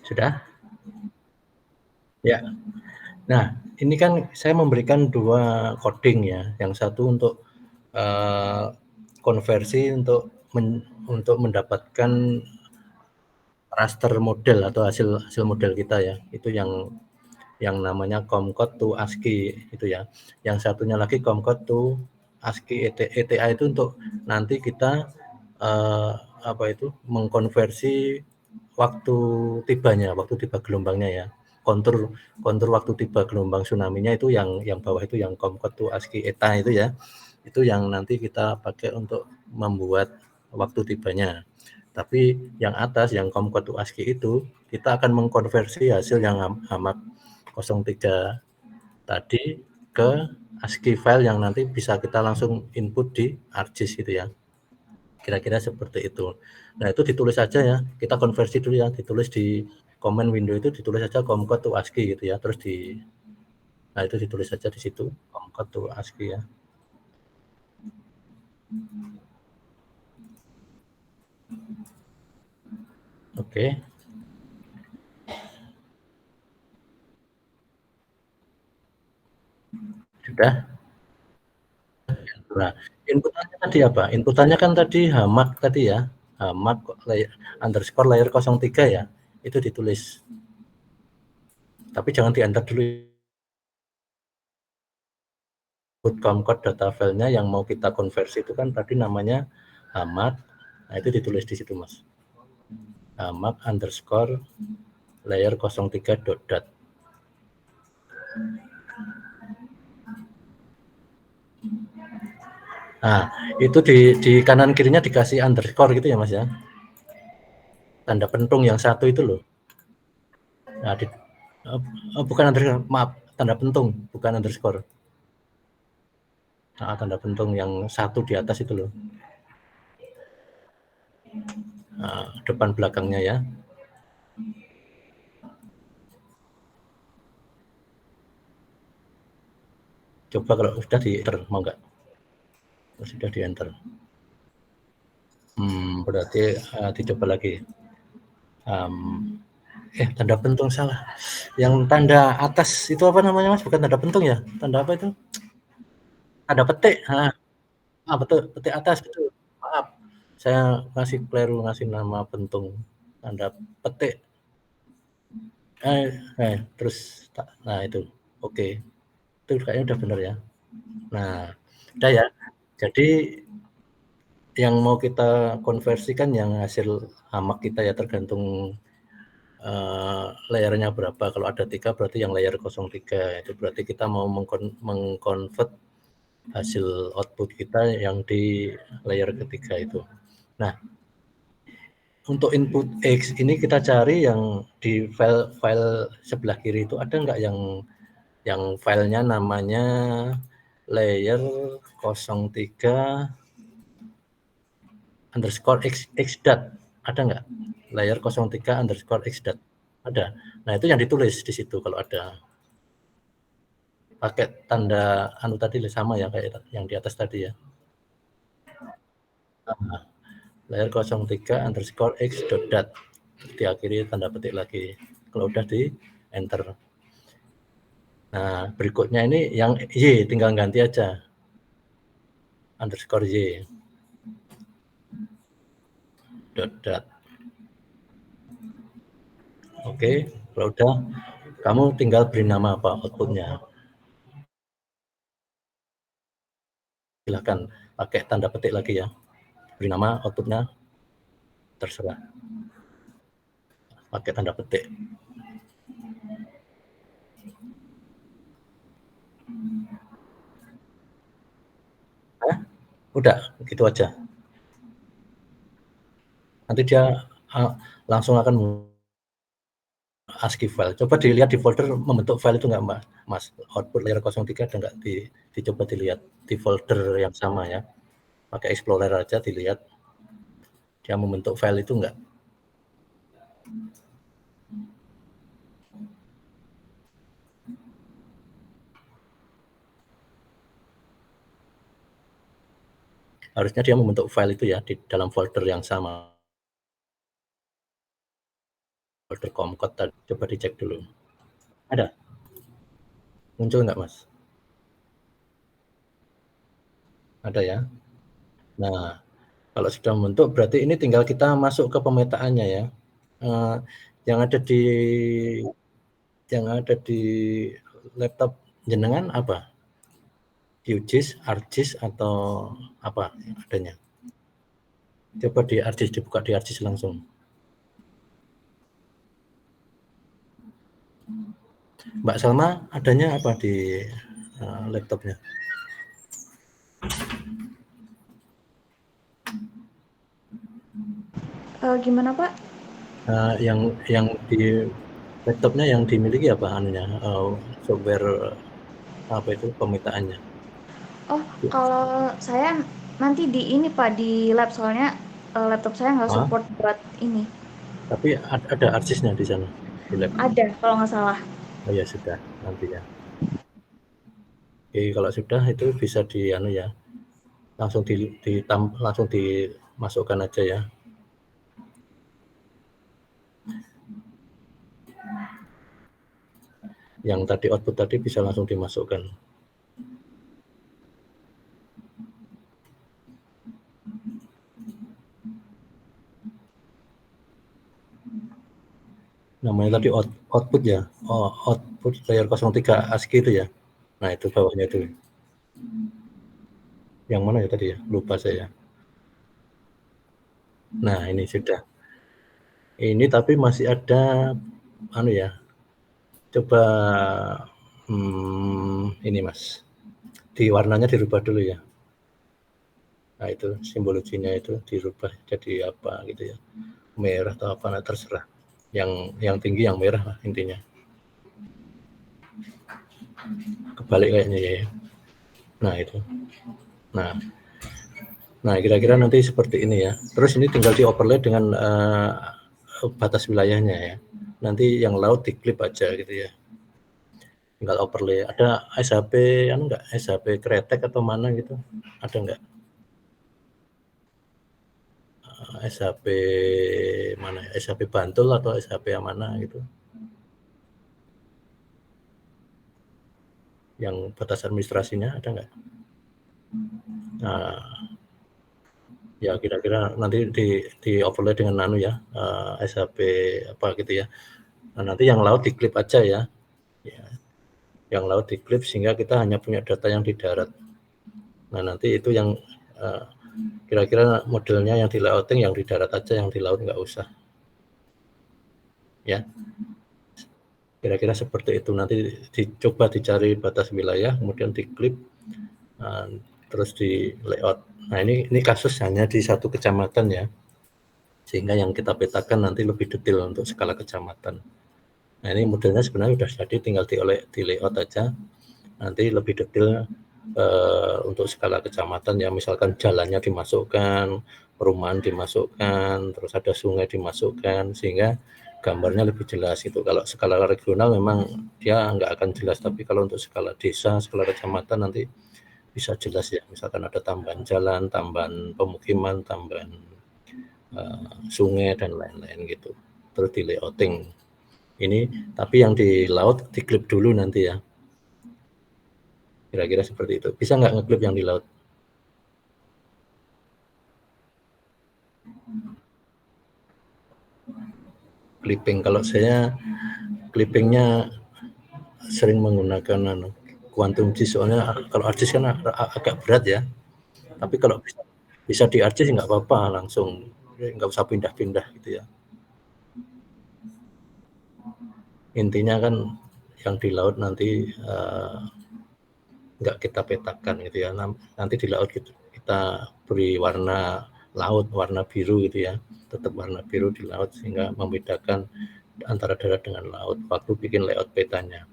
Sudah? Ya. Nah, ini kan saya memberikan 2 coding ya, yang satu untuk, konversi untuk mendapatkan raster model atau hasil model kita ya, itu yang namanya Comcode to ASCII itu ya. Yang satunya lagi Comcode to ASCII ETA itu untuk nanti kita, apa itu, mengkonversi waktu tiba gelombangnya ya. Kontur waktu tiba gelombang tsunami-nya itu yang bawah itu yang Comcode to ASCII ETA itu ya, itu yang nanti kita pakai untuk membuat waktu tibanya. Tapi yang atas, yang Comcode to ASCII itu, kita akan mengkonversi hasil yang HAMAQ 03 tadi ke ASCII file yang nanti bisa kita langsung input di ArcGIS gitu ya. Kira-kira seperti itu. Nah, itu ditulis saja ya, kita konversi dulu ya, ditulis di command window itu ditulis saja Comcode to ASCII gitu ya, terus nah itu ditulis saja di situ, Comcode to ASCII ya. Oke. Sudah? Nah, inputannya tadi apa? Inputannya kan tadi HAMAQ tadi ya, HAMAQ underscore layer 03 ya, itu ditulis. Tapi jangan di-enter dulu Comcode data filenya yang mau kita konversi itu kan tadi namanya HAMAQ, nah itu ditulis di situ Mas. HAMAQ underscore layer 03 dot. Nah, itu di kanan kirinya dikasih underscore gitu ya Mas ya. Tanda pentung yang satu itu loh. Nah, bukan underscore, maaf, tanda pentung, bukan underscore. Nah, tanda pentung yang satu di atas itu loh. Nah, depan belakangnya ya. Coba kalau sudah di enter, mau nggak? Sudah di enter. Berarti dicoba lagi. Tanda pentung salah. Yang tanda atas itu apa namanya Mas? Bukan tanda pentung ya? Tanda apa itu? Tanda petik. Betul, petik atas betul. Maaf, saya ngasih keliru ngasih nama pentung. Tanda petik. Terus, nah itu, oke. Itu kayaknya udah benar ya. Nah, udah ya. Jadi yang mau kita konversikan yang hasil HAMAQ kita ya tergantung layernya berapa. Kalau ada 3 berarti yang layer 03 itu berarti kita mau mengkonvert hasil output kita yang di layer ketiga itu. Nah, untuk input X ini kita cari yang di file sebelah kiri itu ada nggak yang filenya namanya layer 03 underscore x dot, ada nggak? Layer 03 underscore x dot, ada. Nah, itu yang ditulis di situ kalau ada. Pakai tanda anu tadi sama ya kayak yang di atas tadi ya. Nah, layer 03 underscore x dot dot, diakhiri tanda petik lagi. Kalau udah di enter. Nah, berikutnya ini yang Y, tinggal ganti aja. Underscore Y. Dot dot. Oke, kalau udah, kamu tinggal beri nama apa outputnya. Silahkan pakai tanda petik lagi ya. Beri nama outputnya, terserah. Pakai tanda petik. Udah, gitu aja. Nanti dia langsung akan ASCII file. Coba dilihat di folder membentuk file itu nggak Mbak, Mas? Output layer 03 ada nggak? Dicoba dilihat di folder yang sama ya. Pakai Explorer aja dilihat. Dia membentuk file itu nggak? Harusnya dia membentuk file itu ya di dalam folder yang sama. folder Comcode tadi, coba dicek dulu. Ada? Muncul nggak, Mas? Ada ya? Nah, kalau sudah membentuk berarti ini tinggal kita masuk ke pemetaannya ya. Yang ada di laptop jenengan apa? QGIS, ArcGIS atau apa adanya? Coba di ArcGIS, dibuka di ArcGIS langsung. Mbak Salma, adanya apa di laptopnya? Gimana Pak? Yang di laptopnya yang dimiliki apa anunya, software apa itu pemetaannya? Oh, kalau saya nanti di ini Pak, di lab, soalnya laptop saya nggak Ah, support buat ini. tapi ada ArcGIS-nya di sana di lab. Ada kalau nggak salah. Oh ya sudah, nanti ya. Oke, kalau sudah itu bisa di anu ya, langsung langsung dimasukkan aja ya. Yang tadi output tadi bisa langsung dimasukkan. Namanya tadi output ya. Oh, output layer 03 ASCII itu ya. Nah, itu bawahnya itu. Yang mana ya tadi ya? Lupa saya. Nah, ini sudah. Ini tapi masih ada anu ya. Coba ini Mas. Di warnanya dirubah dulu ya. Nah, itu simbologinya itu dirubah jadi apa gitu ya. Merah atau apa, nah, terserah. Yang tinggi yang merah lah intinya. Kebalik kayaknya ya. Nah, itu. Nah, kira-kira nanti seperti ini ya. Terus ini tinggal di-overlay dengan batas wilayahnya ya. Nanti yang laut diklip aja gitu ya. Tinggal overlay. Ada SHP anu enggak? SHP Kretek atau mana gitu? Ada enggak? SHP mana ya? SHP Bantul atau SHP yang mana gitu? Yang batas administrasinya ada enggak? Nah, ya kira-kira nanti di overlay dengan anu ya, SHP apa gitu ya. Nah, nanti yang laut diklip aja ya. Ya, yang laut diklip sehingga kita hanya punya data yang di darat. Nah, nanti itu yang kira-kira modelnya yang di layouting yang di darat aja, yang di laut nggak usah. Ya, kira-kira seperti itu. Nanti dicoba dicari batas wilayah, kemudian diklip, terus di layout. Nah, ini kasus hanya di satu kecamatan ya, sehingga yang kita petakan nanti lebih detail untuk skala kecamatan. Nah, ini modelnya sebenarnya sudah jadi, tinggal di layout aja. Nanti lebih detail untuk skala kecamatan ya, misalkan jalannya dimasukkan, perumahan dimasukkan, terus ada sungai dimasukkan, sehingga gambarnya lebih jelas itu. Kalau skala regional memang dia nggak akan jelas, tapi kalau untuk skala desa, skala kecamatan nanti bisa jelas ya. Misalkan ada tambahan jalan, tambahan pemukiman, tambahan sungai dan lain-lain gitu. Terus di layouting. Ini tapi yang di laut diklip dulu nanti ya. Kira-kira seperti itu. Bisa nggak ngeklip yang di laut? Clipping. Kalau saya clippingnya sering menggunakan quantum GIS, soalnya kalau ArcGIS kan agak berat ya. Tapi kalau bisa di ArcGIS nggak apa-apa, langsung nggak usah pindah-pindah gitu ya. Intinya kan yang di laut nanti nggak kita petakan gitu ya. Nanti di laut kita beri warna laut, warna biru gitu ya. Tetap warna biru di laut sehingga membedakan antara darat dengan laut waktu bikin layout petanya.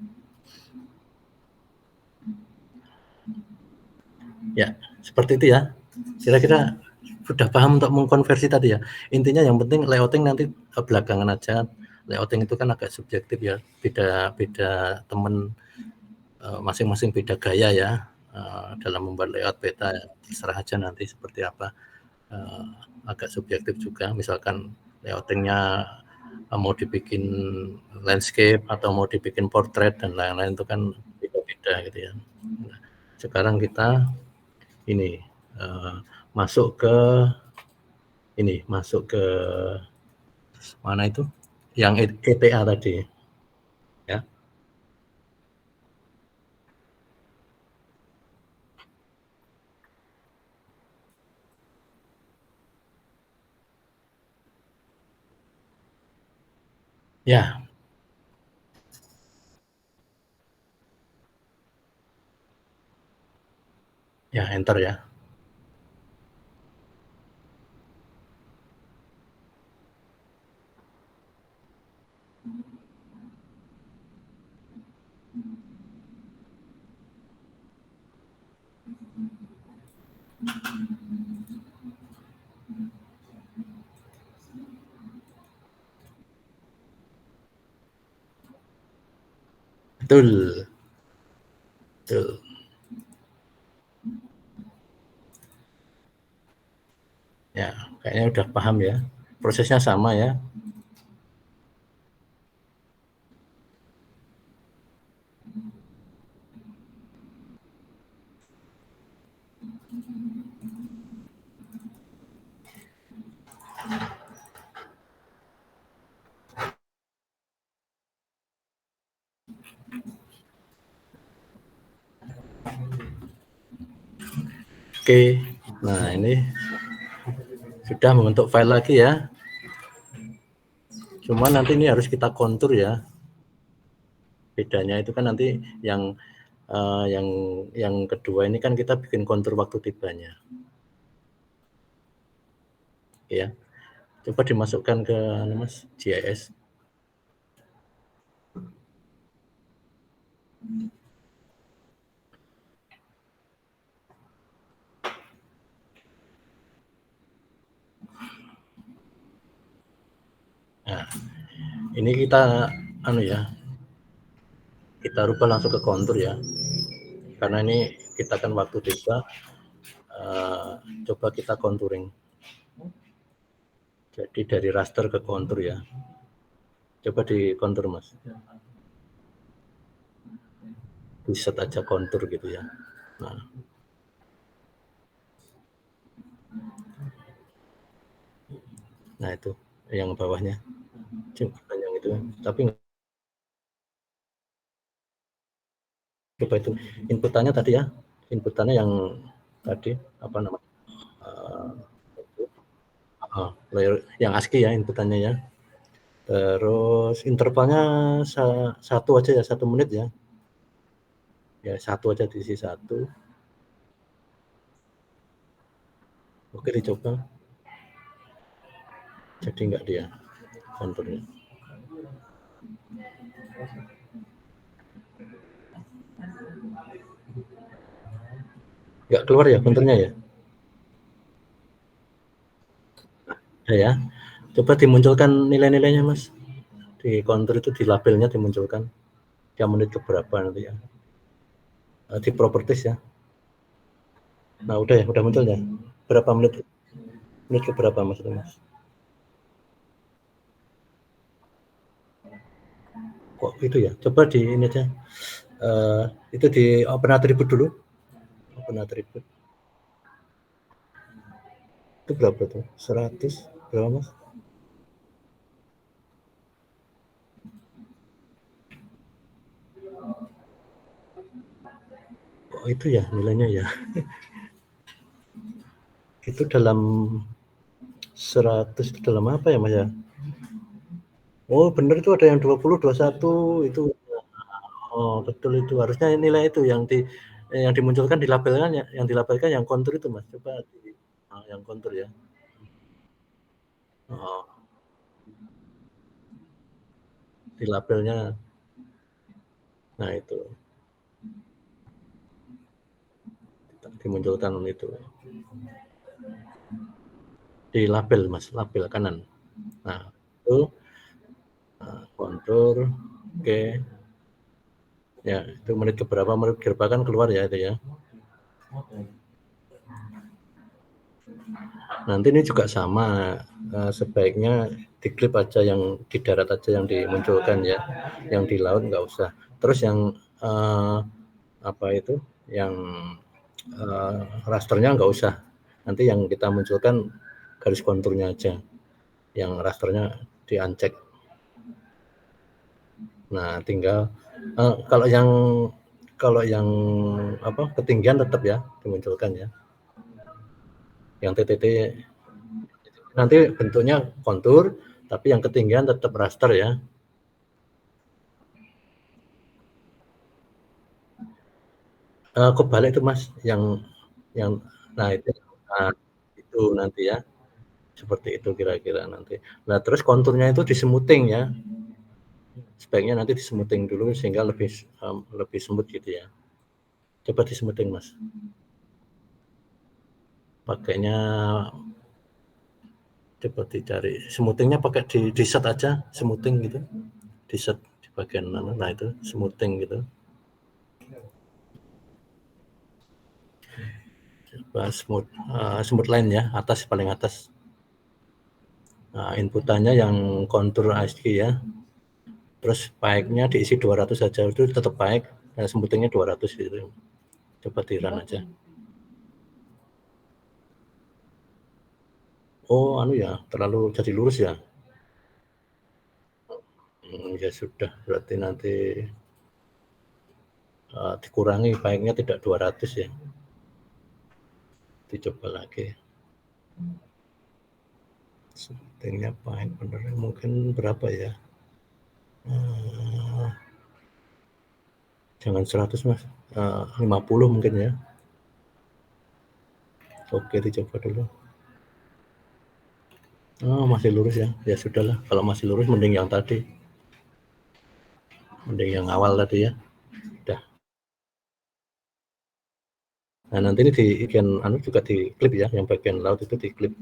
Ya, seperti itu ya. Kira-kira sudah paham untuk mengkonversi tadi ya. Intinya yang penting layouting nanti belakangan aja. Layouting itu kan agak subjektif ya. Beda temen, masing-masing beda gaya ya dalam membuat layout peta. Terserah aja nanti seperti apa. Agak subjektif juga. Misalkan layoutingnya mau dibikin landscape atau mau dibikin portrait dan lain-lain itu kan beda-beda gitu ya. Nah, sekarang kita ini masuk ke mana itu yang ETA tadi ya. Ya, ya enter ya. Betul. Betul. Ya, kayaknya udah paham ya. Prosesnya sama ya. Oke. Nah, ini sudah membentuk file lagi ya. Cuma nanti ini harus kita kontur ya. Bedanya itu kan nanti yang kedua ini kan kita bikin kontur waktu tibanya. Ya. Coba dimasukkan ke Mas GIS. Nah, ini kita kita rubah langsung ke kontur ya. Karena ini kita kan waktu tiba coba kita contouring. Jadi dari raster ke kontur ya. Coba di kontur Mas. Di set aja kontur gitu ya. Nah itu yang bawahnya. Coba yang itu. Tapi coba itu inputannya tadi ya. Inputannya yang tadi apa namanya? Layer yang ASCII ya inputannya ya. Terus intervalnya satu aja ya, 1 menit ya. Ya satu aja diisi 1. Oke dicoba. Jadi enggak dia konturnya. Enggak keluar ya konturnya ya? Ya. Coba dimunculkan nilai-nilainya Mas. Di kontur itu di labelnya dimunculkan. Yang menit ke berapa nanti ya. Di properties ya. Nah udah ya, udah muncul ya. Berapa menit? Menit ke berapa maksudnya Mas? Kok itu ya? Coba di ini aja. Itu di open attribute dulu. Open attribute. Itu berapa tuh? 100 berapa Mas? Oh itu ya nilainya ya. Itu dalam 100 itu dalam apa ya Mas ya? Oh benar itu ada yang 20, 21 itu. Oh betul itu harusnya nilai itu yang dimunculkan di labelnya yang dilabelkan yang kontur itu Mas. Coba yang kontur ya. Oh, di labelnya. Nah itu dimunculkan itu. Di label Mas, label kanan. Nah, itu kontur. Oke. Ya, itu menit ke berapa? Menit ke berapa kan keluar ya itu ya. Nanti ini juga sama, sebaiknya di klip aja yang di darat aja yang dimunculkan ya, yang di laut nggak usah. Terus yang apa itu, yang rasternya nggak usah. Nanti yang kita munculkan garis konturnya aja, yang rasternya di-uncheck. Nah, tinggal kalau yang apa ketinggian tetap ya dimunculkan ya. Yang TTT nanti bentuknya kontur, tapi yang ketinggian tetap raster ya. Kebalik itu Mas, yang nah itu nanti ya, seperti itu kira-kira nanti. Nah, terus konturnya itu disemuting ya, sebaiknya nanti disemuting dulu sehingga lebih smooth gitu ya. Coba disemuting Mas. Pakainya coba dicari smoothingnya pakai di set aja, smoothing gitu, di set di bagian mana, nah itu smoothing gitu. Coba smooth line ya, atas paling atas. Nah, inputannya yang kontur ASCII ya. Terus pack-nya diisi 200 saja, itu tetap pack, dan smoothingnya 200 gitu. Coba di run aja. Oh, anu ya, terlalu jadi lurus ya. Ya sudah, berarti nanti dikurangi pack-nya tidak 200 ya. Dicoba lagi. Smoothingnya pack bener mungkin berapa ya? Jangan 100 Mas, 50 mungkin ya. Oke, dicoba dulu. Oh, masih lurus ya. Ya sudahlah, kalau masih lurus mending yang tadi. Mending yang awal tadi ya. Udah. Nah, nanti ini di bagian anu juga di klip ya, yang bagian laut itu di klip,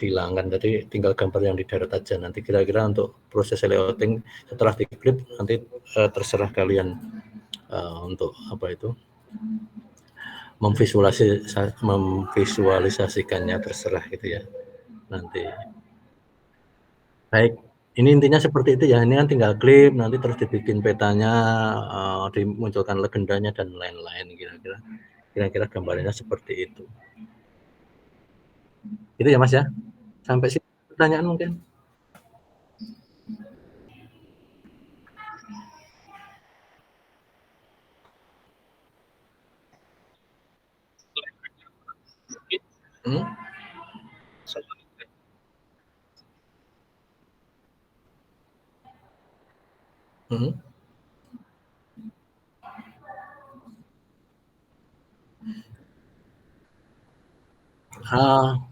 dihilangkan. Jadi tinggal gambar yang di darat aja. Nanti kira-kira untuk proses layouting setelah di klip nanti terserah kalian untuk apa itu memvisualisasikannya, terserah gitu ya nanti. Baik, ini intinya seperti itu ya. Ini kan tinggal klip, nanti terus dibikin petanya, dimunculkan legendanya dan lain-lain kira-kira. Kira-kira gambarnya seperti itu. Itu ya Mas ya. Sampai sini pertanyaan mungkin. Hmm? Hmm?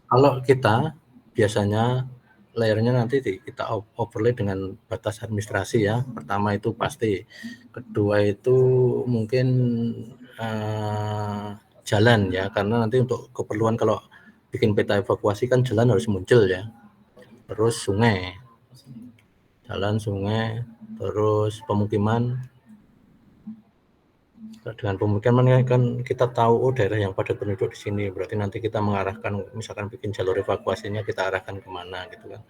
Kalau kita biasanya layernya nanti kita overlay dengan batas administrasi ya. Pertama itu pasti, kedua itu mungkin jalan ya, karena nanti untuk keperluan kalau bikin peta evakuasi kan jalan harus muncul ya. Terus sungai, jalan, sungai, terus pemukiman. Dengan pemukiman kan kita tahu daerah yang padat penduduk di sini, berarti nanti kita mengarahkan, misalkan bikin jalur evakuasinya kita arahkan kemana gitu kan.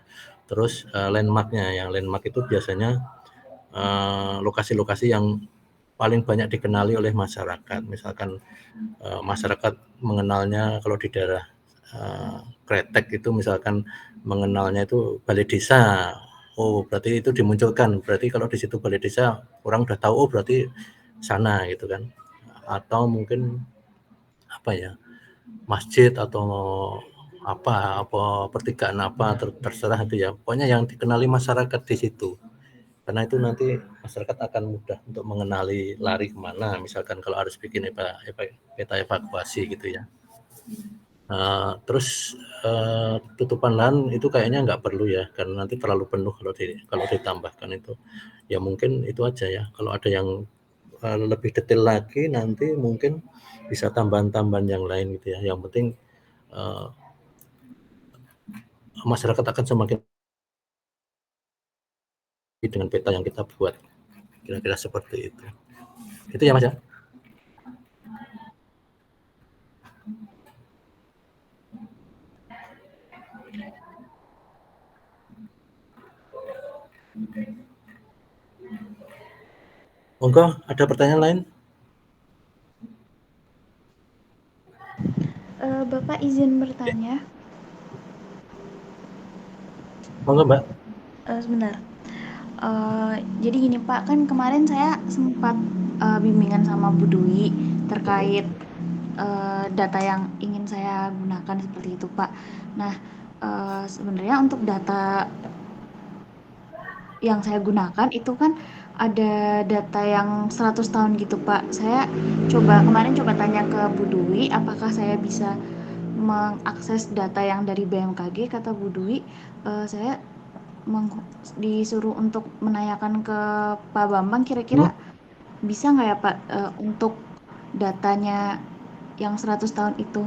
Terus landmarknya, yang landmark itu biasanya lokasi-lokasi yang paling banyak dikenali oleh masyarakat. Misalkan masyarakat mengenalnya kalau di daerah Kretek itu misalkan mengenalnya itu balai desa. Oh, berarti itu dimunculkan. Berarti kalau di situ balai desa, orang udah tahu, oh berarti sana gitu kan. Atau mungkin apa ya, masjid atau apa pertigaan apa terserah itu ya. Pokoknya yang dikenali masyarakat di situ. Karena itu nanti masyarakat akan mudah untuk mengenali lari kemana, misalkan kalau harus bikin peta evakuasi gitu ya. Terus tutupan lahan itu kayaknya nggak perlu ya, karena nanti terlalu penuh kalau ditambahkan itu. Ya mungkin itu aja ya. Kalau ada yang lebih detail lagi nanti mungkin bisa tambahan-tambahan yang lain gitu ya. Yang penting masyarakat akan semakin dengan peta yang kita buat. Kira-kira seperti itu. Itu ya Mas ya. Monggo, ada pertanyaan lain? Bapak izin bertanya. Monggo, Mbak. Sebentar. Jadi gini Pak, kan kemarin saya sempat bimbingan sama Bu Dwi terkait data yang ingin saya gunakan seperti itu Pak. Nah, sebenarnya untuk data yang saya gunakan itu kan ada data yang 100 tahun gitu Pak. Saya kemarin coba tanya ke Bu Dwi apakah saya bisa mengakses data yang dari BMKG. Kata Bu Dwi, saya disuruh untuk menanyakan ke Pak Bambang Hmm? kira-kira bisa nggak ya Pak untuk datanya yang 100 tahun itu.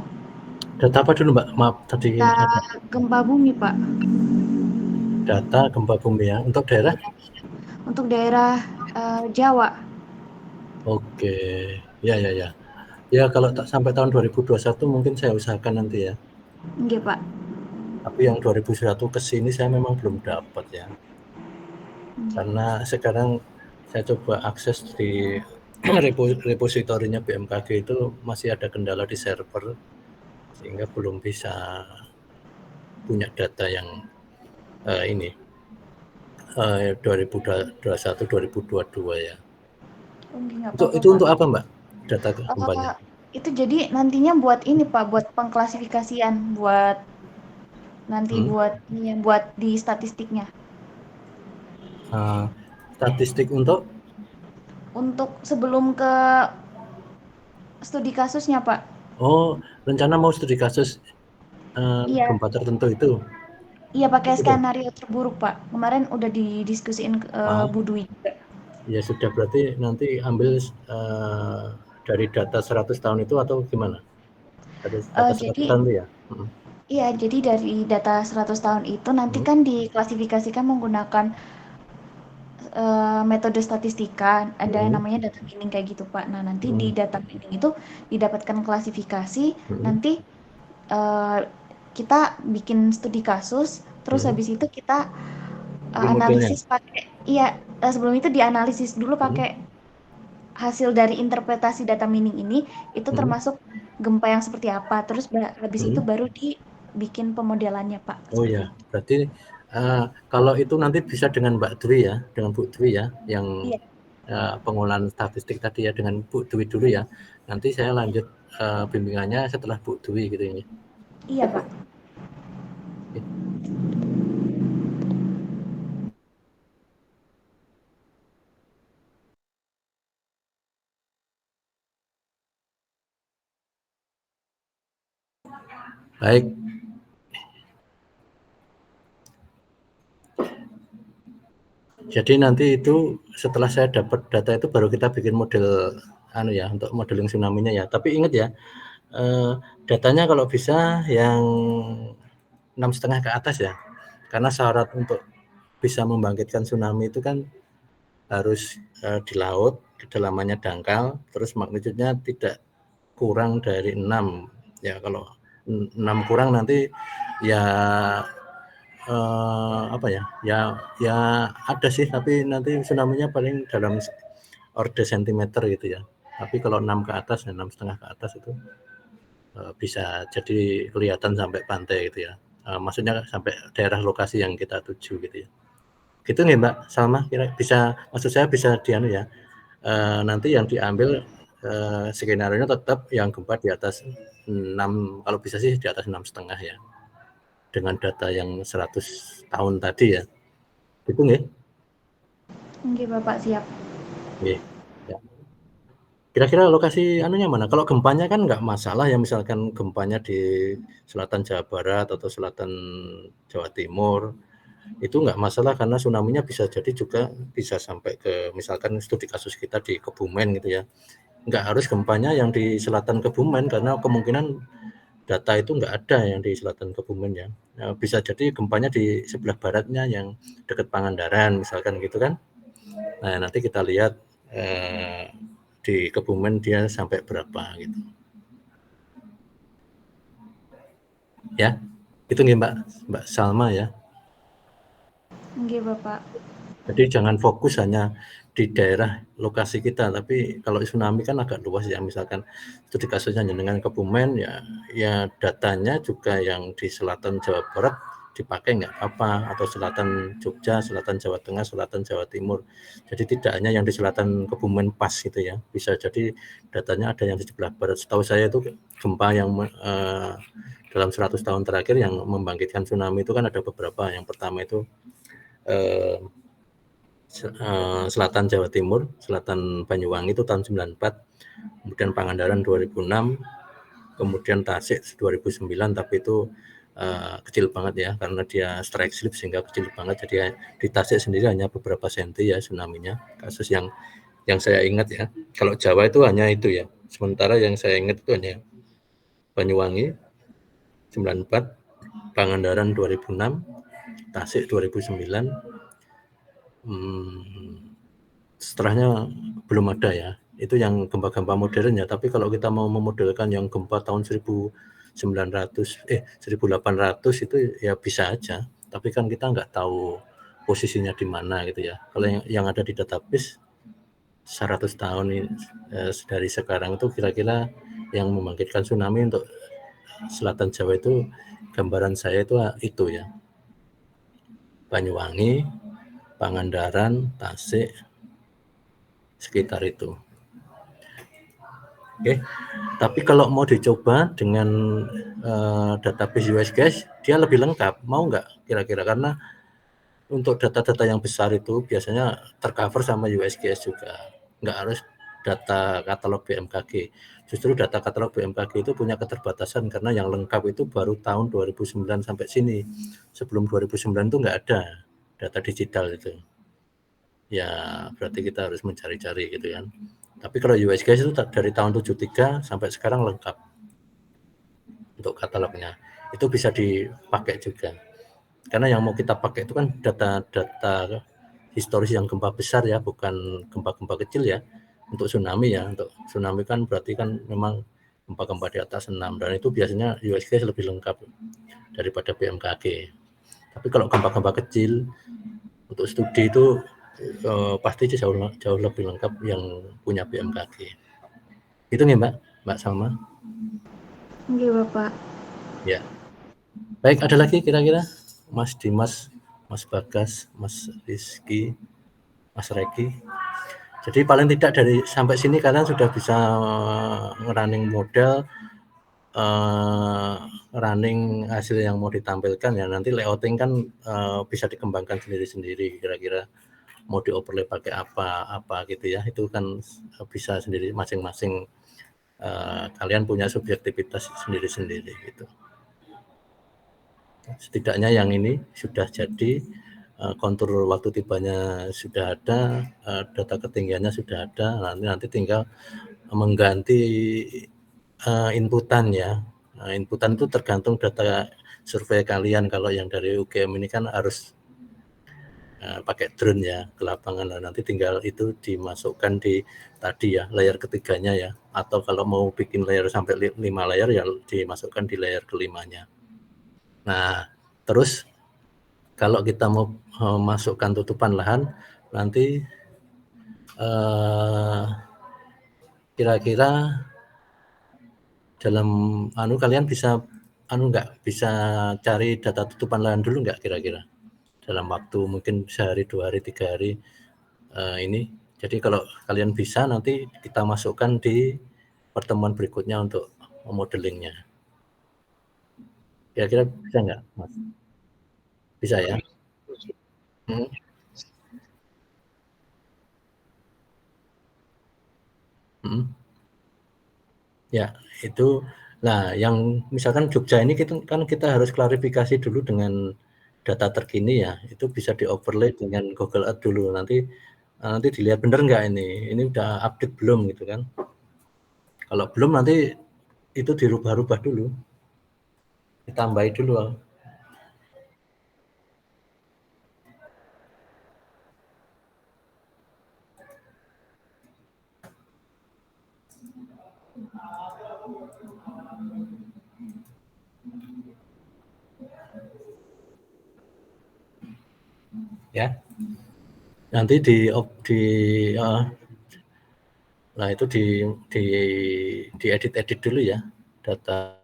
Data apa dulu, Mbak? Maaf, tadi Data ada gempa bumi Pak. data gempa bumi ya. Untuk daerah? Ya, untuk daerah Jawa. Oke. Ya, ya, ya. Ya, kalau sampai tahun 2021 mungkin saya usahakan nanti ya. Nggih Pak. Tapi yang 2021 ke sini saya memang belum dapat ya. Nggih. Karena sekarang saya coba akses di repositorinya BMKG itu masih ada kendala di server sehingga belum bisa punya data yang ini 2021 2022 ya. Oh, nggih nggak Untuk apa-apa itu Pak. untuk apa, Mbak? Data gempanya. Eh, itu jadi nantinya buat ini Pak, buat pengklasifikasian, buat nanti Hmm? buat ini ya, buat di statistiknya. Uh, statistik untuk Untuk sebelum ke studi kasusnya Pak. rencana mau studi kasus Iya, gempa tertentu itu. iya pakai Betul. skenario terburuk Pak. Kemarin udah didiskusiin Ah, Bu Dwi juga. ya sudah berarti nanti ambil dari data 100 tahun itu atau gimana? Dari data 100 Jadi tahun itu ya? Hmm. iya, jadi dari data 100 tahun itu nanti Hmm. kan diklasifikasikan menggunakan metode statistika, ada yang Hmm. namanya data mining kayak gitu Pak. Nah, nanti di Hmm. data mining itu didapatkan klasifikasi, Hmm. nanti eh, kita bikin studi kasus, terus Hmm. habis itu kita Bikin modelnya. analisis pakai, iya, sebelum itu dianalisis dulu Hmm. pakai hasil dari interpretasi data mining ini, itu Hmm. termasuk gempa yang seperti apa, terus habis itu Hmm. baru dibikin pemodelannya Pak, Oh seperti ya, itu. berarti kalau itu nanti bisa dengan Mbak Dwi ya, dengan Bu Dwi ya, yang Iya, pengolahan statistik tadi ya, dengan Bu Dwi dulu ya. Nanti saya lanjut bimbingannya setelah Bu Dwi gitu ini. iya Pak. Oke. Baik, jadi nanti itu setelah saya dapat data itu baru kita bikin model anu ya untuk modeling tsunami-nya ya. Tapi ingat ya, datanya kalau bisa yang 6,5 ke atas ya. Karena syarat untuk bisa membangkitkan tsunami itu kan harus di laut, kedalamannya dangkal, terus magnitudenya tidak kurang dari 6. Ya kalau 6 kurang nanti ya apa ya? Ya ada sih tapi nanti tsunami-nya paling dalam orde sentimeter gitu ya. Tapi kalau 6 ke atas, 6,5 ke atas itu bisa jadi kelihatan sampai pantai gitu ya. Maksudnya sampai daerah lokasi yang kita tuju gitu ya. Gitu nih Mbak Salma, kira bisa maksud saya bisa dianu ya. Nanti yang diambil skenario tetap yang gempa di atas 6, kalau bisa sih di atas 6,5 ya. Dengan data yang 100 tahun tadi ya. Gitu nggih? Oke Bapak, siap. Nggih. Ya. Kira-kira lokasi anunya mana? Kalau gempanya kan nggak masalah ya, misalkan gempanya di selatan Jawa Barat atau selatan Jawa Timur, itu nggak masalah karena tsunami-nya bisa jadi juga bisa sampai ke misalkan studi kasus kita di Kebumen gitu ya. Nggak harus gempanya yang di selatan Kebumen karena kemungkinan data itu nggak ada yang di selatan Kebumen ya. Bisa jadi gempanya di sebelah baratnya yang dekat Pangandaran misalkan gitu kan. Nah, nanti kita lihat di Kebumen dia sampai berapa gitu. Ya, itu nih Mbak Salma ya. Oke Bapak. Jadi jangan fokus hanya di daerah lokasi kita, tapi kalau tsunami kan agak luas ya, misalkan studi kasusnya dengan Kebumen ya datanya juga yang di selatan Jawa Barat dipakai nggak apa, atau selatan Jogja, selatan Jawa Tengah, selatan Jawa Timur. Jadi tidak hanya yang di selatan Kebumen pas gitu ya, bisa jadi datanya ada yang di sebelah barat. Setahu saya itu gempa yang dalam 100 tahun terakhir yang membangkitkan tsunami itu kan ada beberapa. Yang pertama itu eh, selatan Jawa Timur, selatan Banyuwangi itu tahun 94, kemudian Pangandaran 2006, kemudian Tasik 2009, tapi itu kecil banget ya karena dia strike slip sehingga kecil banget. Jadi di Tasik sendiri hanya beberapa senti ya tsunami-nya. Kasus yang saya ingat ya. Kalau Jawa itu hanya itu ya. Sementara yang saya ingat itu hanya Banyuwangi 94, Pangandaran 2006, Tasik 2009. Setelahnya belum ada ya. Itu yang gempa-gempa modern ya. Tapi kalau kita mau memodelkan yang gempa tahun 1800 itu ya bisa aja. Tapi kan kita nggak tahu posisinya di mana gitu ya. Kalau yang ada di database 100 tahun ini, dari sekarang itu kira-kira yang membangkitkan tsunami untuk selatan Jawa itu gambaran saya itu ya. Banyuwangi, Pangandaran, Tasik, sekitar itu. Oke, tapi kalau mau dicoba dengan database USGS, dia lebih lengkap. Mau nggak kira-kira? Karena untuk data-data yang besar itu biasanya tercover sama USGS juga. Nggak harus data katalog BMKG. Justru data katalog BMKG itu punya keterbatasan karena yang lengkap itu baru tahun 2009 sampai sini. Sebelum 2009 itu nggak ada data digital itu. Ya berarti kita harus mencari-cari gitu kan. Tapi kalau USGS itu dari tahun 73 sampai sekarang lengkap untuk katalognya. Itu bisa dipakai juga. Karena yang mau kita pakai itu kan data-data historis yang gempa besar ya, bukan gempa-gempa kecil ya. Untuk tsunami ya, untuk tsunami kan berarti kan memang gempa-gempa di atas 6 dan itu biasanya USGS lebih lengkap daripada BMKG. Tapi kalau gempa-gempa kecil untuk studi itu pasti jauh lebih lengkap yang punya BMKG. Itu nih Mbak Salma. Oke, Bapak. Ya. Baik, ada lagi kira-kira Mas Dimas, Mas Bagas, Mas Rizky, Mas Reki. Jadi paling tidak dari sampai sini kalian sudah bisa running model, running hasil yang mau ditampilkan ya. Nanti layouting kan bisa dikembangkan sendiri-sendiri. Kira-kira mau dioverlay pakai apa gitu ya. Itu kan bisa sendiri masing-masing. Kalian punya subjektivitas sendiri-sendiri gitu. Setidaknya yang ini sudah jadi, kontur waktu tibanya sudah ada, data ketinggiannya sudah ada, nanti tinggal mengganti inputan ya. Inputan itu tergantung data survei kalian. Kalau yang dari UGM ini kan harus pakai drone ya ke lapangan. Nah, nanti tinggal itu dimasukkan di tadi ya layer ketiganya ya. Atau kalau mau bikin layer sampai 5 layer ya dimasukkan di layer kelimanya. Nah, terus kalau kita mau masukkan tutupan lahan, nanti kira-kira dalam kalian bisa bisa cari data tutupan lahan dulu nggak kira-kira? Dalam waktu mungkin sehari, 2 hari, 3 hari ini. Jadi kalau kalian bisa nanti kita masukkan di pertemuan berikutnya untuk modelingnya. Kira-kira bisa nggak, Mas? Bisa ya? Hmm. Hmm. Ya, itu. Nah, yang misalkan Jogja ini kita harus klarifikasi dulu dengan data terkini ya. Itu bisa di-overlay dengan Google Earth dulu. Nanti dilihat benar nggak ini udah update belum gitu kan. Kalau belum nanti itu dirubah-rubah dulu, ditambahi dulu. Ya. Nanti nah itu di diedit-edit dulu ya data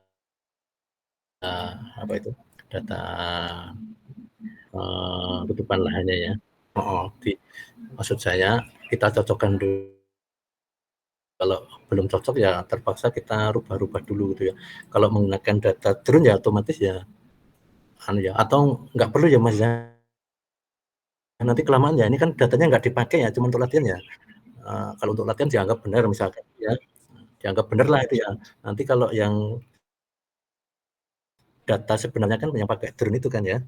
apa itu data tutupan lahannya ya. Maksud saya kita cocokkan dulu. Kalau belum cocok ya terpaksa kita rubah-rubah dulu gitu ya. Kalau menggunakan data drone ya otomatis ya, ya atau nggak perlu ya Mas ya. Nanti kelamaan ya, ini kan datanya nggak dipakai ya, cuma untuk latihan ya. Kalau untuk latihan dianggap benar misalkan ya, dianggap benar lah itu ya. Nanti kalau yang data sebenarnya kan yang pakai drone itu kan ya.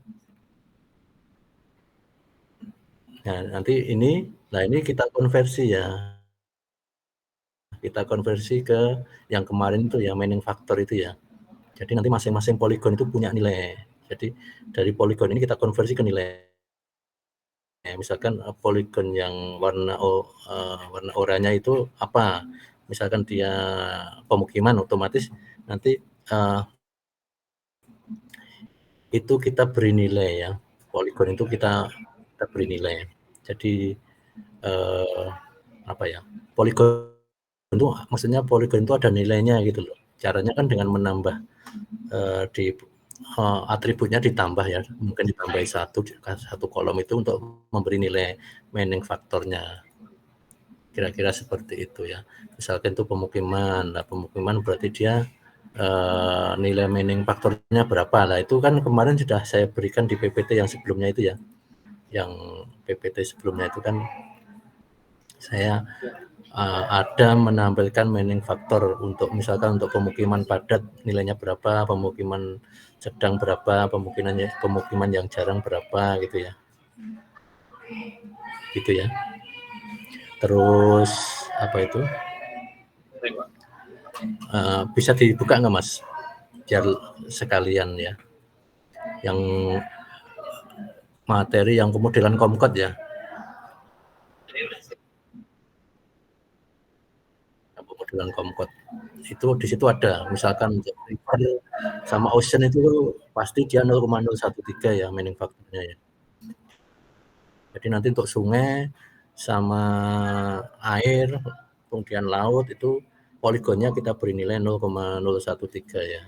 Nah, nanti ini kita konversi ya. Kita konversi ke yang kemarin itu ya, mining factor itu ya. Jadi nanti masing-masing poligon itu punya nilai. Jadi dari poligon ini kita konversi ke nilai. Misalkan poligon yang warna oranye itu apa? Misalkan dia pemukiman, otomatis nanti itu kita beri nilai ya. Poligon itu kita beri nilai. Jadi apa ya? Poligon itu maksudnya poligon itu ada nilainya gitu loh. Caranya kan dengan menambah di atributnya ditambah ya, mungkin ditambahi satu kolom itu untuk memberi nilai mining faktornya. Kira-kira seperti itu ya. Misalkan itu pemukiman, nah pemukiman berarti dia nilai mining faktornya berapa lah, itu kan kemarin sudah saya berikan di PPT yang sebelumnya itu ya, yang PPT sebelumnya itu kan saya ada menampilkan mining faktor untuk misalkan untuk pemukiman padat nilainya berapa, pemukiman sedang berapa, pemukiman yang jarang berapa gitu ya. Gitu ya. Terus apa itu? Bisa dibuka nggak Mas? Biar sekalian ya. Yang materi yang pemodelan Comcode ya. Pemodelan Comcode. Itu di situ ada, misalkan untuk river sama ocean itu pasti dia 0,013 ya mining faktornya ya. Jadi nanti untuk sungai sama air, kemudian laut itu poligonnya kita beri nilai 0,013 ya.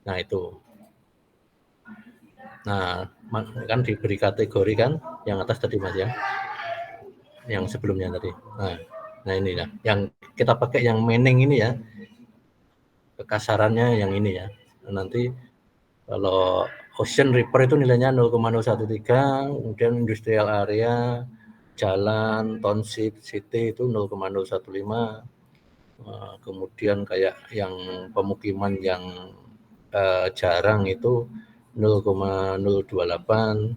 Nah itu. Nah kan diberi kategori kan yang atas tadi Mas ya, yang sebelumnya tadi. Nah ini ya, yang kita pakai yang mining ini ya, kekasarannya yang ini ya. Nanti kalau ocean river itu nilainya 0,013, kemudian industrial area, jalan, township, city itu 0,015, kemudian kayak yang pemukiman yang jarang itu 0,028,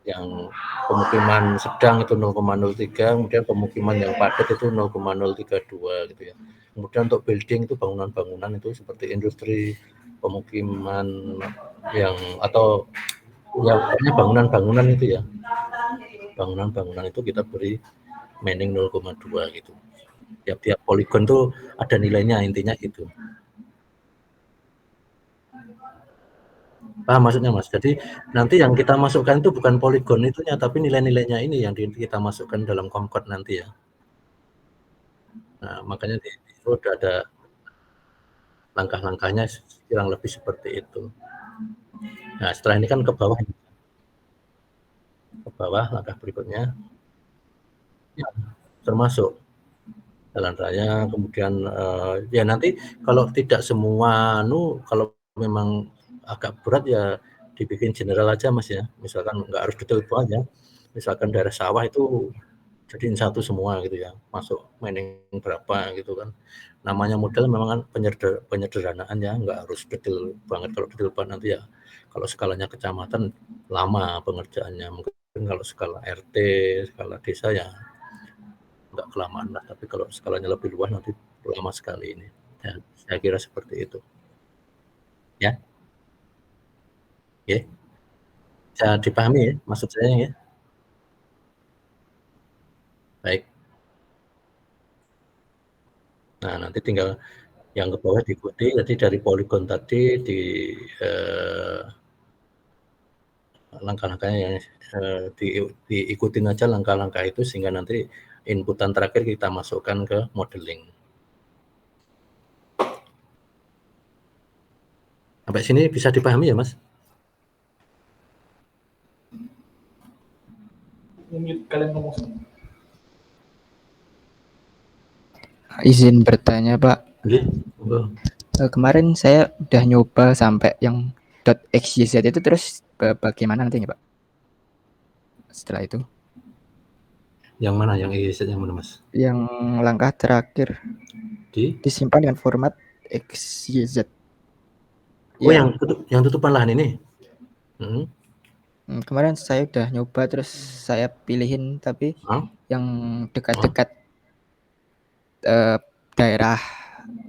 yang pemukiman sedang itu 0,03, kemudian pemukiman yang padat itu 0,032 gitu ya. Kemudian untuk building itu bangunan-bangunan itu seperti industri, pemukiman yang atau ya pokoknya bangunan-bangunan itu ya. Bangunan-bangunan itu kita beri mining 0,2 gitu. Tiap-tiap poligon tuh ada nilainya, intinya gitu. Paham maksudnya Mas? Jadi nanti yang kita masukkan itu bukan poligon itunya, tapi nilai-nilainya ini yang kita masukkan dalam Comcode nanti ya. Nah, makanya di situ udah ada langkah-langkahnya kurang lebih seperti itu. Nah, setelah ini kan ke bawah langkah berikutnya. Ya, termasuk jalan raya, kemudian ya nanti kalau tidak semua kalau memang agak berat ya dibikin general aja Mas ya. Misalkan nggak harus detail itu aja. Misalkan daerah sawah itu jadiin satu semua gitu ya, masuk mining berapa gitu kan. Namanya model memang kan penyederhanaan ya, nggak harus detail banget. Kalau detail banget nanti ya kalau skalanya kecamatan lama pengerjaannya, mungkin kalau skala RT, skala desa ya nggak kelamaan lah, tapi kalau skalanya lebih luas nanti lama sekali ini. Ya, saya kira seperti itu. Ya, ya. Bisa dipahami ya maksud saya ya. Baik. Nah, nanti tinggal yang ke bawah diikuti, jadi dari poligon tadi di langkah-langkahnya yang diikutin aja langkah-langkah itu sehingga nanti inputan terakhir kita masukkan ke modeling. Sampai sini bisa dipahami ya, Mas? Kalian ngomong. Izin bertanya, Pak. Kemarin saya udah nyoba sampai yang .xyz itu, terus bagaimana nantinya, Pak? Setelah itu? Yang mana? Yang xyz yang mana, Mas? Yang langkah terakhir. Disimpan dengan format xyz. Oh, ya. yang tutupan lahan ini? Kemarin saya udah nyoba, terus saya pilihin, tapi yang dekat-dekat daerah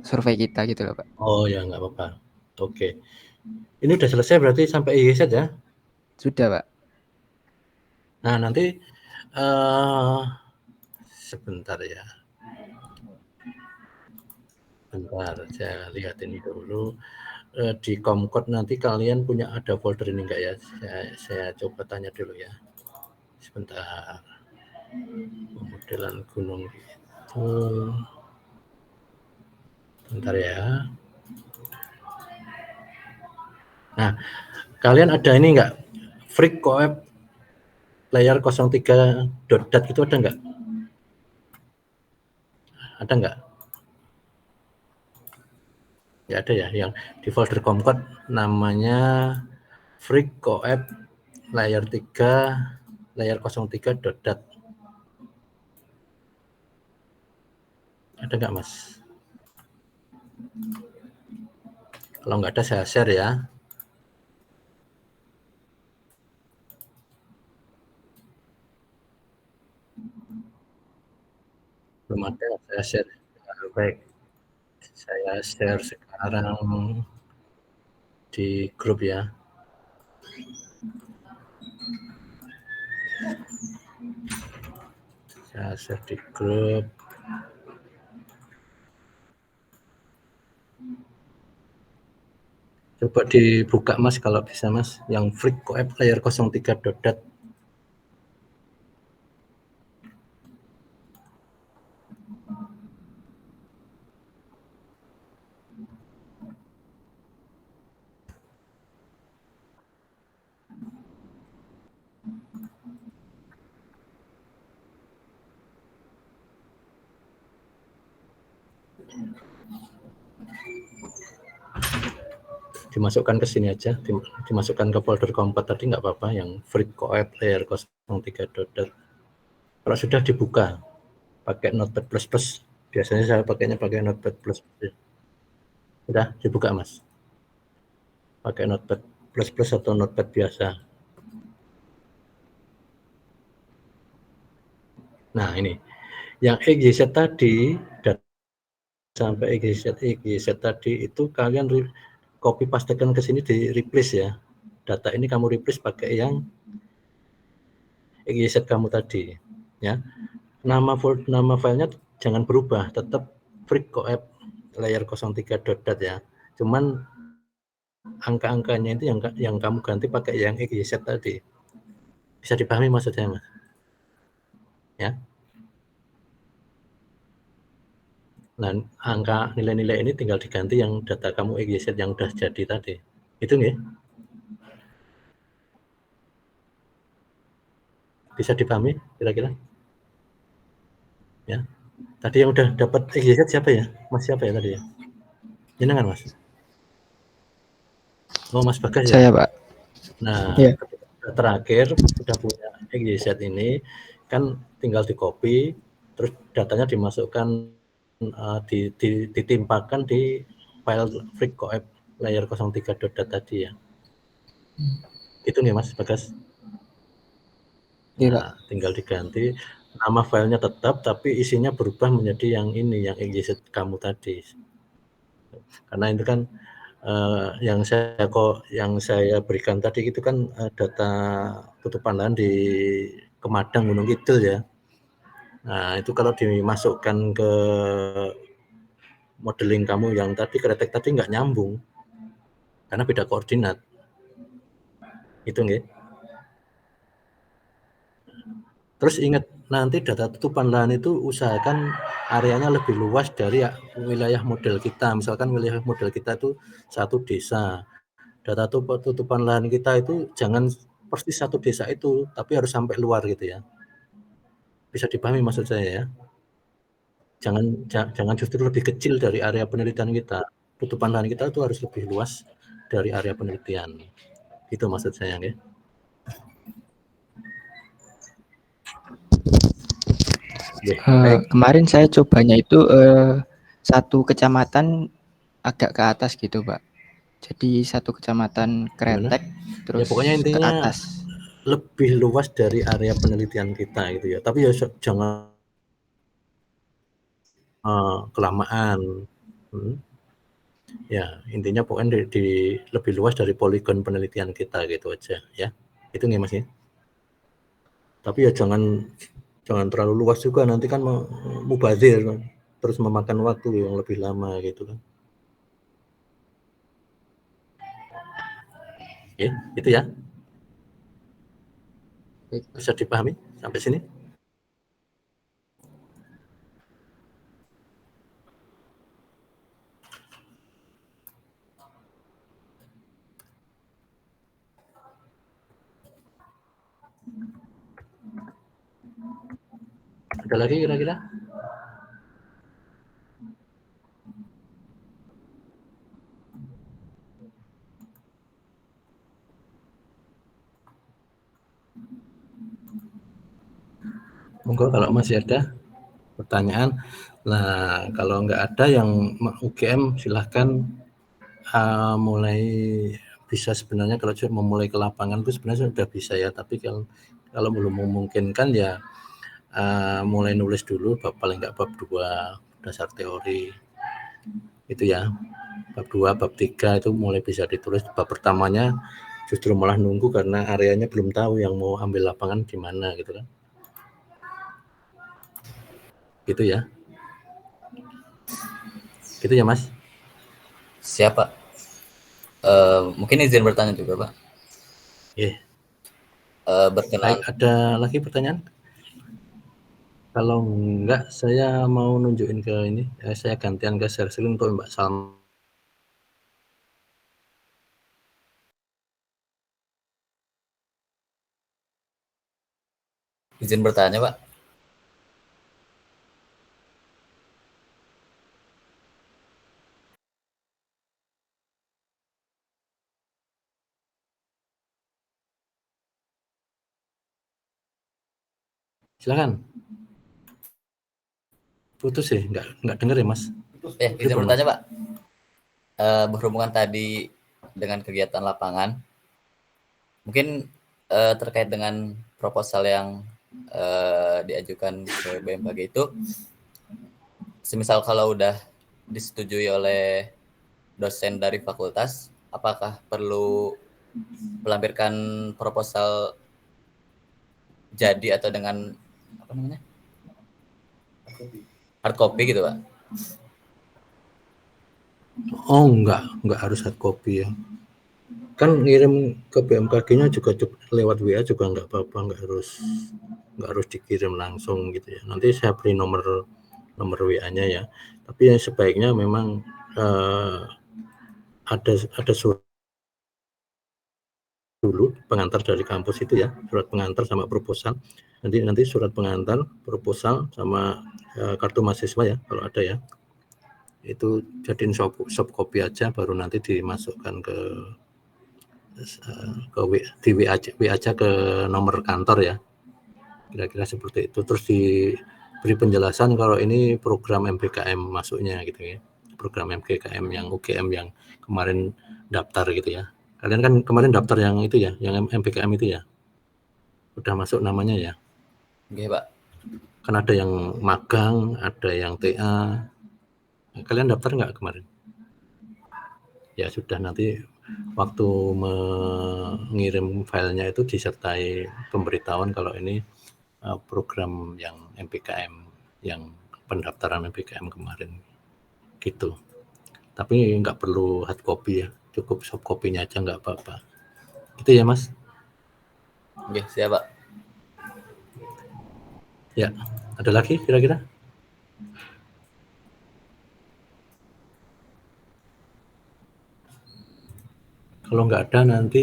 survei kita gitu loh, Pak. Oh ya, nggak apa-apa. Oke. Ini udah selesai berarti sampai xyz ya? Sudah, Pak. Nah, nanti sebentar ya. Bentar, saya lihat ini dulu. Di Comcode nanti kalian punya ada folder ini enggak ya? Saya coba tanya dulu ya. Sebentar. Pemodelan gunung itu. Bentar ya. Nah, kalian ada ini enggak? FreeCoep layer 03.dat itu ada enggak? Ada enggak? Ya ada ya, yang di folder Comcode namanya FreeCoep layer 3 layer 03.dat. Ada nggak, Mas? Kalau nggak ada saya share ya. Belum ada, saya share. Baik, saya share sekarang di grup ya. Saya share di grup. Coba dibuka, Mas, kalau bisa, Mas, yang FreeCoep layer 03.dat. Dimasukkan ke sini aja, dimasukkan ke folder Comcode tadi nggak apa-apa, yang FreeCoep layer 03.dat. Kalau sudah dibuka pakai Notepad++, biasanya saya pakainya pakai Notepad++. Sudah dibuka, Mas? Pakai Notepad++ atau Notepad biasa. Nah, ini yang XYZ tadi, sampai XYZ tadi itu kalian copy pastekan ke sini, di replace ya. Data ini kamu replace pakai yang XYZ kamu tadi ya. Nama filenya jangan berubah, tetap FreeCoep layer 03.dat ya. Cuman angka-angkanya itu yang kamu ganti pakai yang XYZ tadi. Bisa dipahami maksudnya, Mas? Ya. Nah, angka nilai-nilai ini tinggal diganti yang data kamu XYZ yang udah jadi tadi. Itu nih. Bisa dipahami kira-kira? Ya. Tadi yang udah dapat XYZ siapa ya? Mas siapa ya tadi ya? Jenengan, Mas? Oh, Mas Bagas ya? Saya, Pak. Nah, terakhir sudah punya XYZ ini, kan tinggal di copy, terus datanya dimasukkan, ditimpakan di file FreeCoep layer 03.dat tadi ya. Itu nih, Mas Bagas. Nah, tinggal diganti, nama filenya tetap, tapi isinya berubah menjadi yang ini, yang XYZ kamu tadi. Karena itu kan yang saya berikan tadi itu kan data tutupan lahan di Kemadang Gunung Kidul ya. Nah, itu kalau dimasukkan ke modeling kamu yang tadi, kretek tadi nggak nyambung karena beda koordinat. Itu nggih. Terus ingat, nanti data tutupan lahan itu usahakan areanya lebih luas dari wilayah model kita. Misalkan wilayah model kita itu satu desa. Data tutupan lahan kita itu jangan persis satu desa itu, tapi harus sampai luar gitu ya. Bisa dipahami maksud saya ya? Jangan justru lebih kecil dari area penelitian kita. Tutupan lahan kita itu harus lebih luas dari area penelitian. Itu maksud saya ya. Baik. Kemarin saya cobanya itu satu kecamatan agak ke atas gitu, Pak. Jadi satu kecamatan Kretek terus pokoknya ke intinya atas. lebih luas dari area penelitian kita gitu ya. Tapi ya jangan kelamaan. Ya, intinya pokoknya di lebih luas dari poligon penelitian kita gitu aja ya. Itu nih Mas ya. Tapi ya jangan terlalu luas juga, nanti kan mubazir terus memakan waktu yang lebih lama gitu kan. Ya, itu ya. Bisa dipahami sampai sini? Ada lagi kira-kira? Monggo kalau masih ada pertanyaan. Nah, kalau nggak ada yang UGM silahkan mulai bisa sebenarnya kalau memulai ke lapangan itu sebenarnya sudah bisa ya, tapi kalau belum memungkinkan ya mulai nulis dulu paling nggak bab 2 dasar teori itu ya, bab 2 bab 3 itu mulai bisa ditulis. Bab pertamanya justru malah nunggu karena areanya belum tahu yang mau ambil lapangan di mana gitu kan, gitu ya. Gitu ya Mas. Siapa? Mungkin izin bertanya juga Pak. Baik, ada lagi pertanyaan? Kalau enggak, saya mau nunjukin ke ini, saya gantian ke share screen untuk Mbak Salma. Izin bertanya Pak. Silakan. Putus sih, nggak dengar ya Mas. Izin bertanya Pak. Berhubungan tadi dengan kegiatan lapangan, mungkin terkait dengan proposal yang diajukan ke BMKG itu, semisal kalau udah disetujui oleh dosen dari fakultas, apakah perlu melampirkan proposal jadi atau dengan apa namanya, hard copy gitu Pak? Oh enggak harus hard copy ya. Kan ngirim ke BMKG-nya juga lewat WA juga nggak apa-apa, nggak harus dikirim langsung gitu ya. Nanti saya beri nomor WA-nya ya. Tapi yang sebaiknya memang ada surat dulu pengantar dari kampus itu ya, surat pengantar sama proposal. Nanti surat pengantar, proposal sama kartu mahasiswa ya kalau ada ya. Itu jadiin soft copy aja, baru nanti dimasukkan di WA aja ke nomor kantor ya, kira-kira seperti itu. Terus diberi penjelasan kalau ini program MBKM masuknya gitu ya, program MBKM yang UGM yang kemarin daftar gitu ya. Kalian kan kemarin daftar yang itu ya, yang MBKM itu ya, udah masuk namanya ya? Oke Pak. Kan ada yang magang, ada yang TA. Kalian daftar nggak kemarin? Ya sudah, nanti waktu mengirim filenya itu disertai pemberitahuan kalau ini program yang MBKM, yang pendaftaran MBKM kemarin gitu. Tapi nggak perlu hard copy ya, cukup soft copy-nya aja nggak apa-apa. Gitu ya Mas. Oke, siap Pak. Ya, ada lagi kira-kira? Kalau nggak ada nanti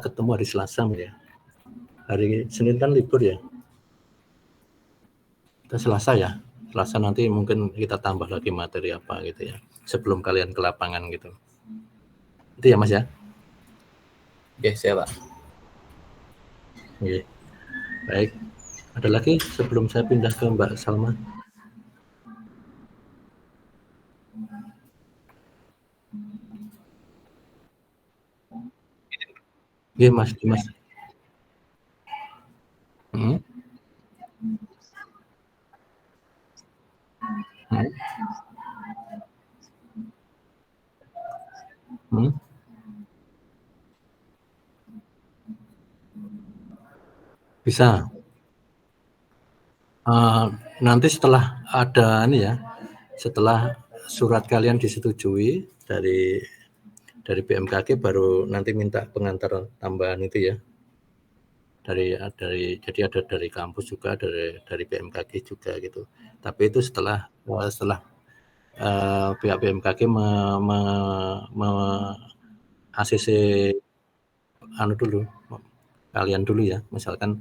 ketemu hari Selasa ya. Hari Senin kan libur ya. Kita Selasa ya. Selasa nanti mungkin kita tambah lagi materi apa gitu ya. Sebelum kalian ke lapangan gitu. Itu ya Mas ya. Oke, siap Pak. Oke. Baik. Ada lagi sebelum saya pindah ke Mbak Salma? Iya Mas Dimas. Hmm? Hmm? Hmm? Bisa. Nanti setelah ada ini ya, setelah surat kalian disetujui dari BMKG baru nanti minta pengantar tambahan itu ya. Dari jadi ada dari kampus juga, dari BMKG juga gitu. Tapi itu setelah pihak BMKG ACC anu dulu, kalian dulu ya. Misalkan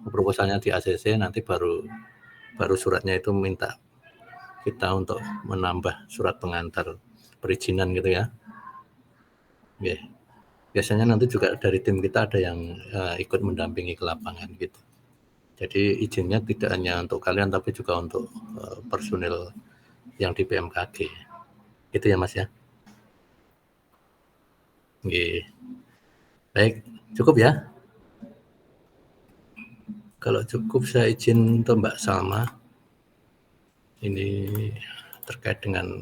proposalnya di ACC nanti baru suratnya itu minta kita untuk menambah surat pengantar perizinan gitu ya. Oke. Biasanya nanti juga dari tim kita ada yang ikut mendampingi ke lapangan gitu. Jadi izinnya tidak hanya untuk kalian tapi juga untuk personil yang di BMKG. Itu ya Mas ya. Oke. Baik, cukup ya. Kalau cukup saya izin untuk Mbak Salma. Ini terkait dengan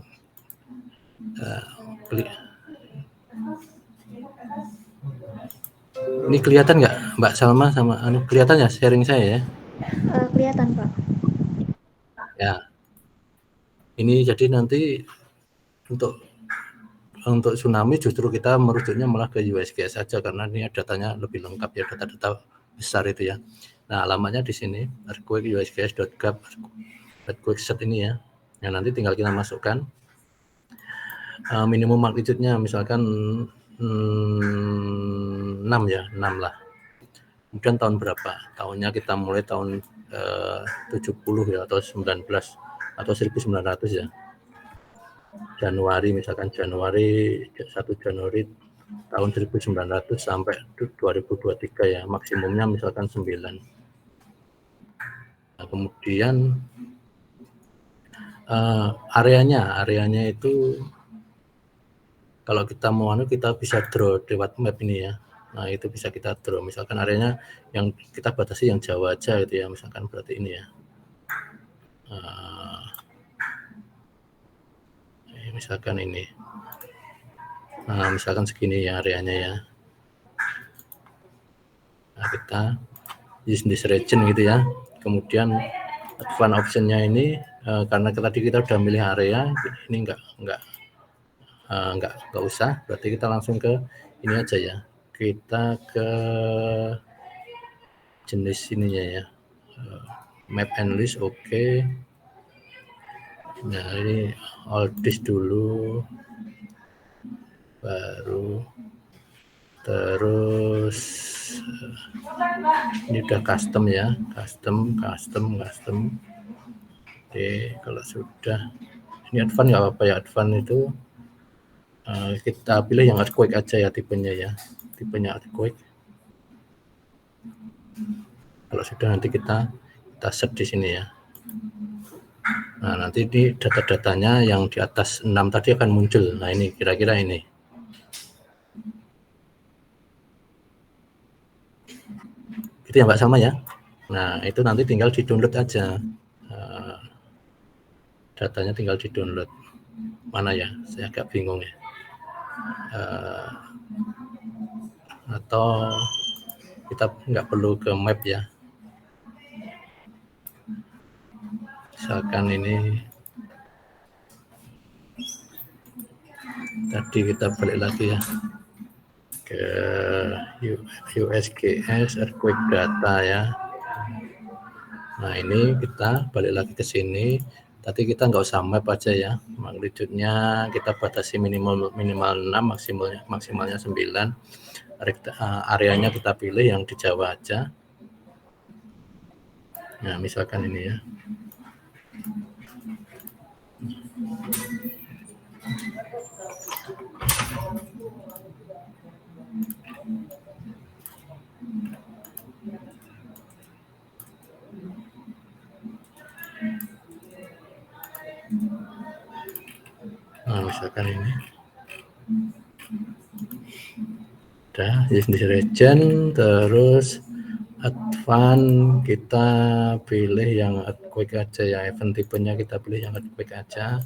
ini kelihatan nggak Mbak Salma sama kelihatan ya sharing saya ya? Kelihatan Pak. Ya. Ini jadi nanti untuk tsunami justru kita merujuknya malah ke USGS saja karena ini datanya lebih lengkap ya, data-data besar itu ya. Nah, alamatnya di sini earthquake.usgs.gov earthquake set ini ya. Nah, nanti tinggal kita masukkan minimum magnitude-nya misalkan 6 ya, 6 lah. Kemudian tahun berapa? Tahunnya kita mulai tahun 70 ya atau 19 atau 1900 ya. Januari misalkan Januari 1 Januari tahun 1900 sampai 2023 ya, maksimumnya misalkan 9. Nah, kemudian areanya itu kalau kita mau kita bisa draw lewat map ini ya. Nah, itu bisa kita draw misalkan areanya yang kita batasi yang Jawa aja gitu ya, misalkan berarti ini ya. Misalkan ini. Nah, misalkan segini ya areanya ya. Nah, kita use this region gitu ya. Kemudian advance optionnya ini karena tadi kita udah milih area, ini nggak usah. Berarti kita langsung ke ini aja ya. Kita ke jenis ininya ya. Map and list oke. Nah, ini all this dulu. Baru terus ini udah custom ya, custom. Oke, kalau sudah ini advance nggak apa-apa ya, advance itu kita pilih yang earthquake aja ya tipenya earthquake. Kalau sudah nanti kita set di sini ya. Nah, nanti di data-datanya yang di atas 6 tadi akan muncul. Nah, ini kira-kira ini. Itu ya Mbak Salma ya. Nah, itu nanti tinggal di-download aja. Datanya tinggal di-download. Mana ya? Saya agak bingung ya. Atau kita nggak perlu ke map ya. Misalkan ini tadi kita balik lagi ya ke USGS earthquake data ya. Nah ini kita balik lagi ke sini. Tadi kita nggak usah map aja ya. Magnitude-nya kita batasi minimal 6, maksimalnya 9. Areanya kita pilih yang di Jawa aja. Nah misalkan ini ya. Nah, misalkan ini udah di region, terus advance kita pilih yang earthquake aja ya, event tipenya kita pilih yang earthquake aja.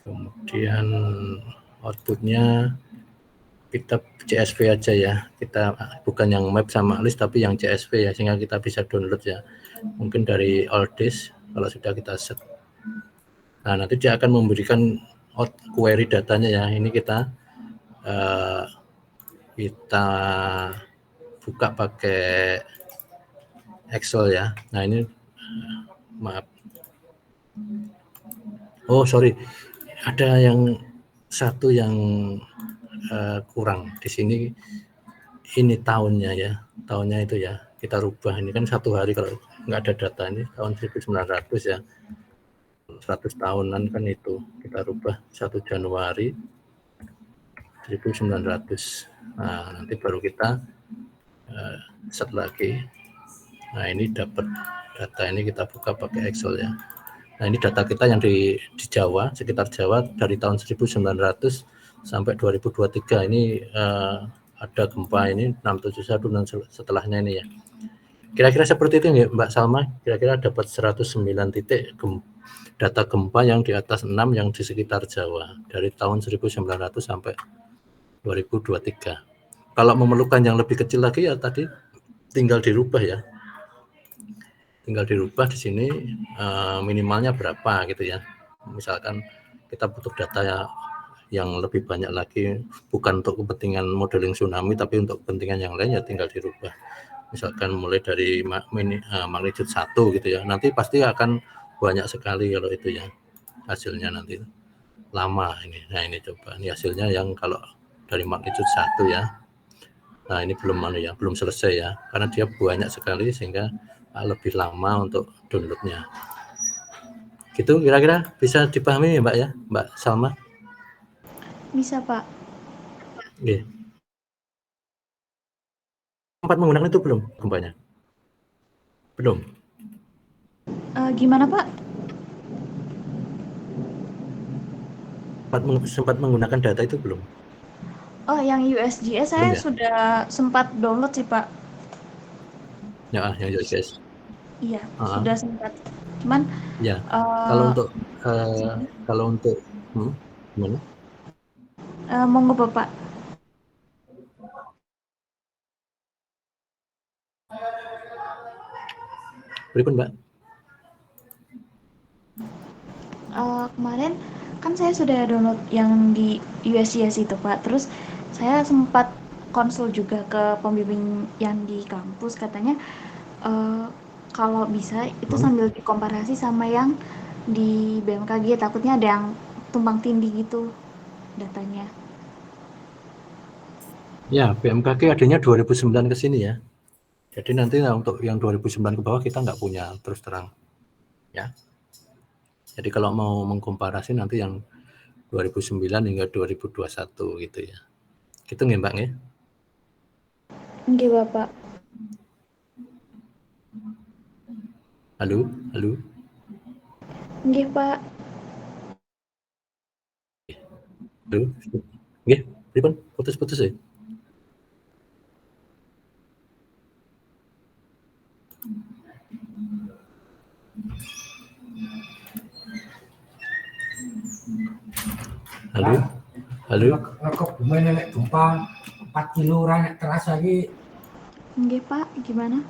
Kemudian outputnya kita CSV aja ya, kita bukan yang map sama list tapi yang CSV ya, sehingga kita bisa download ya, mungkin dari all disk kalau sudah kita set. Nah nanti dia akan memberikan query datanya ya, ini kita buka pakai Excel ya. Nah ini maaf, oh sorry, ada yang satu yang kurang di sini, ini tahunnya ya, tahunnya itu ya kita rubah. Ini kan 1 hari, kalau nggak ada data ini tahun 1900 ya, 100 tahunan kan itu kita rubah 1 Januari 1900. Nah nanti baru kita set lagi. Nah ini dapat data ini, kita buka pakai Excel ya. Nah ini data kita yang di Jawa, sekitar Jawa dari tahun 1900 sampai 2023 ini ada gempa ini 671 dan setelahnya ini ya. Kira-kira seperti itu ya Mbak Salma, kira-kira dapat 109 titik data gempa yang di atas 6 yang di sekitar Jawa dari tahun 1900 sampai 2023. Kalau memerlukan yang lebih kecil lagi ya tadi tinggal dirubah ya. Tinggal dirubah di sini minimalnya berapa gitu ya. Misalkan kita butuh data ya yang lebih banyak lagi, bukan untuk kepentingan modeling tsunami tapi untuk kepentingan yang lain ya tinggal dirubah. Misalkan mulai dari magnitude 1 gitu ya. Nanti pasti akan banyak sekali kalau itu ya. Hasilnya nanti lama ini. Nah ini coba, ini hasilnya yang kalau dari magnitude 1 ya. Nah ini belum selesai ya, karena dia banyak sekali sehingga lebih lama untuk downloadnya. Gitu kira-kira bisa dipahami ya Mbak ya, Mbak Salma? Bisa Pak. Oke. Sempat menggunakan itu belum gempanya? Belum? Gimana Pak? Sempat menggunakan data itu belum? Oh yang USGS saya ya? sudah sempat download sih Pak. Ya, yang USGS. Iya, sudah sempat. Cuman ya, kalau untuk gimana? Monggo Bapak. Berikut Mbak. Kemarin kan saya sudah download yang di USGS itu Pak. Terus saya sempat konsul juga ke pembimbing yang di kampus, katanya kalau bisa itu sambil dikomparasi sama yang di BMKG, takutnya ada yang tumpang tindih gitu datanya. Ya, BMKG adanya 2009 ke sini ya. Jadi nanti untuk yang 2009 ke bawah kita nggak punya terus terang. Ya. Jadi kalau mau mengkomparasi nanti yang 2009 hingga 2021 gitu ya. Gitu nggih Mbak nggih? Nggih Bapak. Halo, halo. Nggih Pak. Halo. Nggih, pripun? Putus-putus ya? Halo, halo. Kok bumi nek gempa 4 kilo ora nek terasa iki. Nggih Pak, gimana?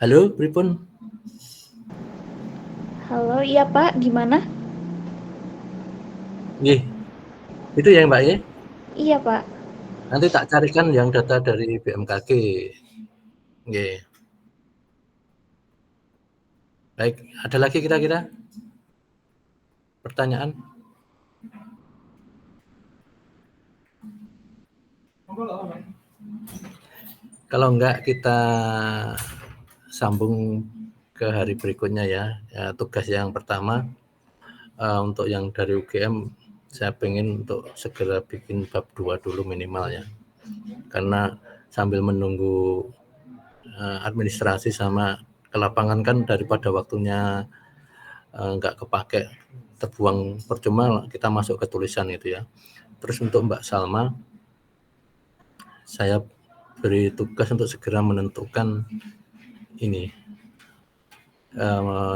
Halo, pripun? Halo, iya Pak, gimana? Nggih, itu ya Mbak ya? Iya Pak. Nanti tak carikan yang data dari BMKG. Nggih. Baik, ada lagi kira-kira pertanyaan? Kalau enggak kita sambung ke hari berikutnya ya. Tugas yang pertama untuk yang dari UGM saya pengen untuk segera bikin bab 2 dulu minimal ya. Karena sambil menunggu administrasi sama ke lapangan kan daripada waktunya enggak kepake terbuang percuma kita masuk ke tulisan itu ya. Terus untuk Mbak Salma saya beri tugas untuk segera menentukan ini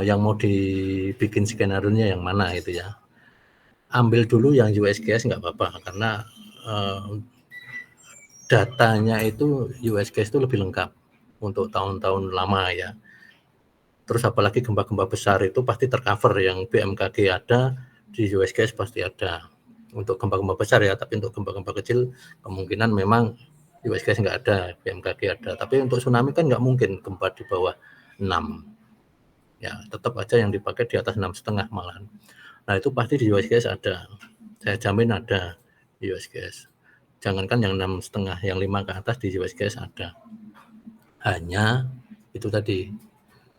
yang mau dibikin skenario-nya yang mana itu ya. Ambil dulu yang USGS nggak apa-apa karena datanya itu USGS itu lebih lengkap untuk tahun-tahun lama ya. Terus apalagi gempa-gempa besar itu pasti tercover, yang BMKG ada di USGS pasti ada untuk gempa-gempa besar ya, tapi untuk gempa-gempa kecil kemungkinan memang USGS nggak ada, BMKG ada. Tapi untuk tsunami kan nggak mungkin gempa di bawah 6. Ya, tetap aja yang dipakai di atas 6,5 malahan. Nah, itu pasti di USGS ada. Saya jamin ada di USGS. Jangankan yang 6,5, yang 5 ke atas di USGS ada. Hanya itu tadi,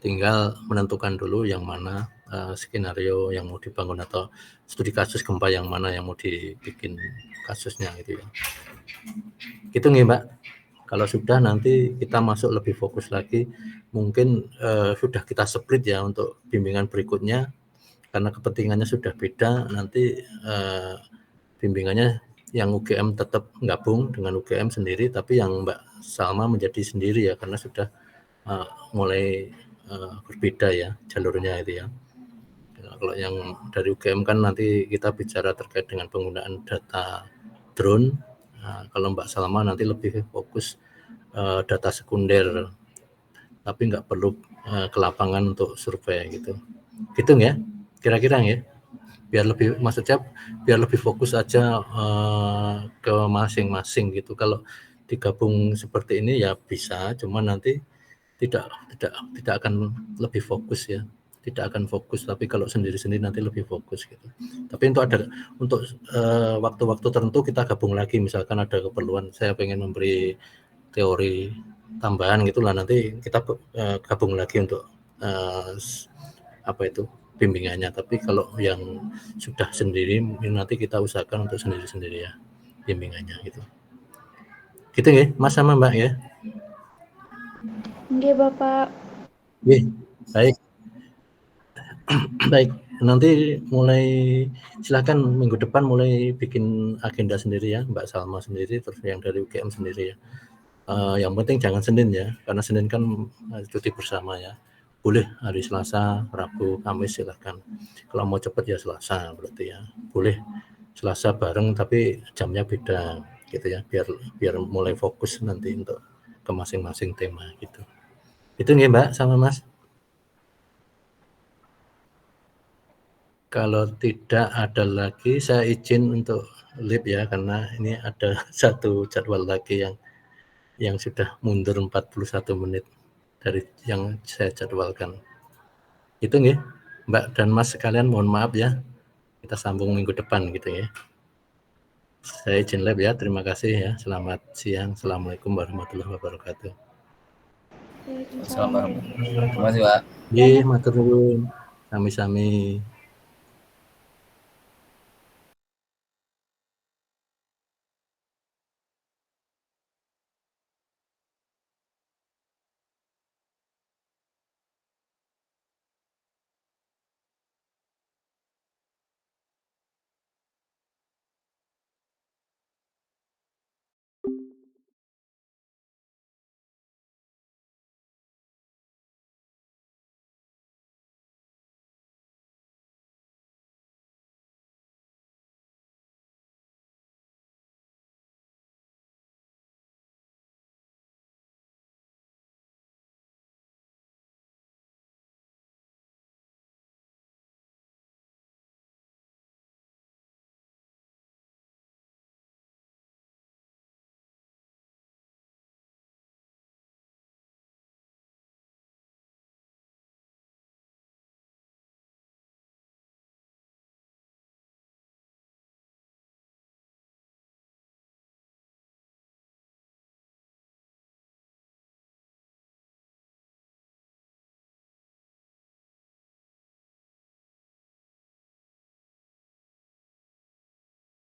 tinggal menentukan dulu yang mana skenario yang mau dibangun atau studi kasus gempa yang mana yang mau dibikin kasusnya gitu ya. Gitu nih Mbak. Kalau sudah nanti kita masuk lebih fokus lagi, mungkin sudah kita split ya untuk bimbingan berikutnya, karena kepentingannya sudah beda. Nanti bimbingannya yang UGM tetap gabung dengan UGM sendiri, tapi yang Mbak Salma menjadi sendiri ya, karena sudah mulai berbeda ya jalurnya itu ya. Kalau yang dari UGM kan nanti kita bicara terkait dengan penggunaan data drone. Nah, kalau Mbak Salma nanti lebih fokus data sekunder, tapi nggak perlu ke lapangan untuk survei gitu. Gitu ya, kira-kira ya. Biar lebih, maksudnya biar lebih fokus aja ke masing-masing gitu. Kalau digabung seperti ini ya bisa, cuman nanti tidak akan lebih fokus ya, tidak akan fokus. Tapi kalau sendiri-sendiri nanti lebih fokus gitu. Tapi untuk waktu-waktu tertentu kita gabung lagi, misalkan ada keperluan saya pengen memberi teori tambahan gitulah, nanti kita gabung lagi untuk apa itu bimbingannya. Tapi kalau yang sudah sendiri nanti kita usahakan untuk sendiri-sendiri ya bimbingannya gitu. Gitu ya Mas sama Mbak ya. Nggih, Bapak. Oke, baik. Baik, nanti mulai silakan minggu depan mulai bikin agenda sendiri ya, Mbak Salma sendiri, terus yang dari UGM sendiri ya. Yang penting jangan Senin ya, karena Senin kan cuti bersama ya. Boleh hari Selasa, Rabu, Kamis silakan. Kalau mau cepat ya Selasa berarti ya. Boleh Selasa bareng tapi jamnya beda gitu ya, biar mulai fokus nanti untuk ke masing-masing tema gitu. Itu nih Mbak sama Mas. Kalau tidak ada lagi, saya izin untuk live ya, karena ini ada satu jadwal lagi yang sudah mundur 41 menit dari yang saya jadwalkan. Itu nih, Mbak dan Mas sekalian, mohon maaf ya. Kita sambung minggu depan gitu ya. Saya izin live ya, terima kasih ya. Selamat siang. Assalamualaikum warahmatullahi wabarakatuh. Assalamualaikum. Terima kasih, Pak. Nggih, matur nuwun. Sami-sami.